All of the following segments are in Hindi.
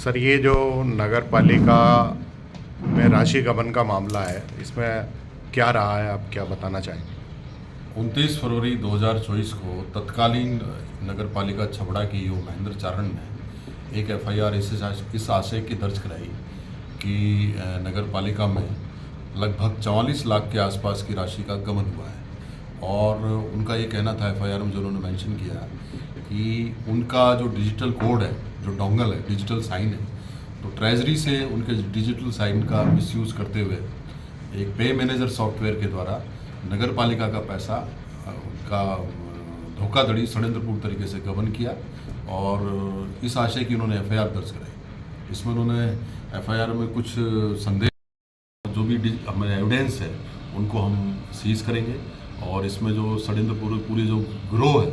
सर, ये जो नगर पालिका में राशि गबन का मामला है, इसमें क्या रहा है, आप क्या बताना चाहेंगे? 29 फरवरी 2024 को तत्कालीन नगर पालिका छबड़ा की ईओ महेंद्र चारण ने एक एफआईआर इस आशय की दर्ज कराई कि नगर पालिका में लगभग 44 लाख के आसपास की राशि का गबन हुआ है। और उनका ये कहना था एफआईआर में, जो उन्होंने मेंशन किया, कि उनका जो डिजिटल कोड है, जो डोंगल है, डिजिटल साइन है, तो ट्रेजरी से उनके डिजिटल साइन का मिसयूज़ करते हुए एक पे मैनेजर सॉफ्टवेयर के द्वारा नगर पालिका का पैसा का धोखाधड़ी षड्यंत्रपूर्ण तरीके से गबन किया और इस आशय की उन्होंने एफआईआर दर्ज कराई। इसमें उन्होंने एफआईआर में कुछ संदेह, जो भी हमें एविडेंस है, उनको हम सीज करेंगे और इसमें जो षड्यंत्रपूर्ण पूरी जो गिरोह है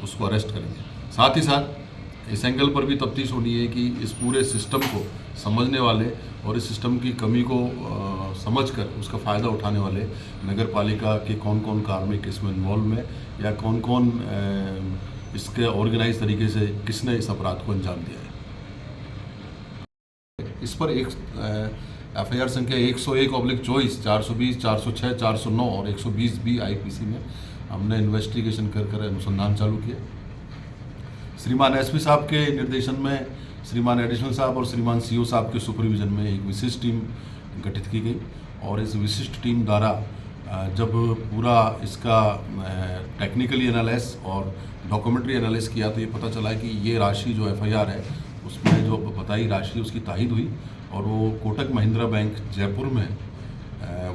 उसको अरेस्ट करेंगे। साथ ही साथ इस एंगल पर भी तफ्तीश होनी है कि इस पूरे सिस्टम को समझने वाले और इस सिस्टम की कमी को समझकर उसका फ़ायदा उठाने वाले नगर पालिका के कौन कौन कार्मिक इसमें इन्वॉल्व में, या कौन कौन इसके ऑर्गेनाइज तरीके से किसने इस अपराध को अंजाम दिया है। इस पर एक एफआईआर संख्या 101/24, 420, 406, 409 और 120 भी आईपीसी में हमने इन्वेस्टिगेशन कर अनुसंधान चालू किया। श्रीमान एसपी साहब के निर्देशन में श्रीमान एडिशनल साहब और श्रीमान सीओ साहब के सुपरविजन में एक विशिष्ट टीम गठित की गई और इस विशिष्ट टीम द्वारा जब पूरा इसका टेक्निकली एनालिसिस और डॉक्यूमेंट्री एनालिसिस किया तो ये पता चला कि ये राशि जो एफआईआर है उसमें जो बताई राशि उसकी तायद हुई और वो कोटक महिंद्रा बैंक जयपुर में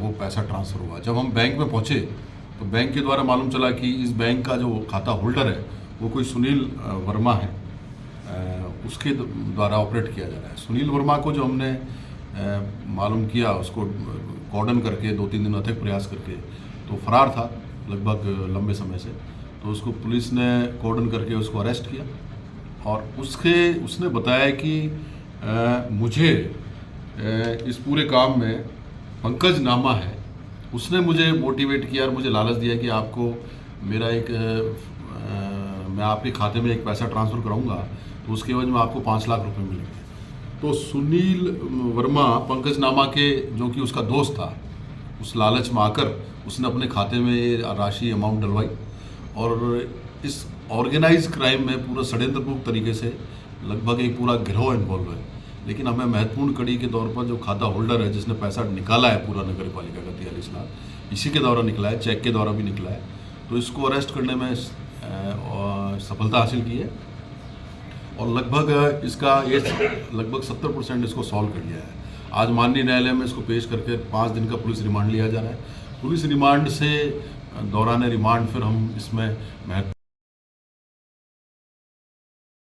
वो पैसा ट्रांसफ़र हुआ। जब हम बैंक में पहुँचे तो बैंक के द्वारा मालूम चला कि इस बैंक का जो खाता होल्डर है वो कोई सुनील वर्मा है, उसके द्वारा ऑपरेट किया जा रहा है। सुनील वर्मा को जो हमने मालूम किया, उसको कॉर्डन करके 2-3 दिन अथक प्रयास करके, तो फरार था लगभग लंबे समय से, तो उसको पुलिस ने कॉर्डन करके उसको अरेस्ट किया और उसने बताया कि मुझे इस पूरे काम में पंकज नामा है, उसने मुझे मोटिवेट किया और मुझे लालच दिया कि आपको मेरा मैं आपके खाते में एक पैसा ट्रांसफ़र कराऊंगा तो उसके एवज में आपको 5 लाख रुपए मिलेंगे। तो सुनील वर्मा पंकज नामा के, जो कि उसका दोस्त था, उस लालच में आकर उसने अपने खाते में ये राशि अमाउंट डलवाई और इस ऑर्गेनाइज क्राइम में पूरा षड्यंत्रपूर्ण तरीके से लगभग एक पूरा गिरोह इन्वॉल्व है। लेकिन हमें महत्वपूर्ण कड़ी के तौर पर जो खाता होल्डर है, जिसने पैसा निकाला है पूरा नगर पालिका का 43 लाख, इसी के द्वारा निकला है, चेक के द्वारा भी निकला है, तो इसको अरेस्ट करने में सफलता हासिल की है और लगभग इसका ये लगभग 70% इसको सॉल्व कर लिया है। आज माननीय न्यायालय में इसको पेश करके 5 दिन का पुलिस रिमांड लिया जा रहा है। पुलिस रिमांड से दौरान रिमांड फिर हम इसमें महत्वपूर्ण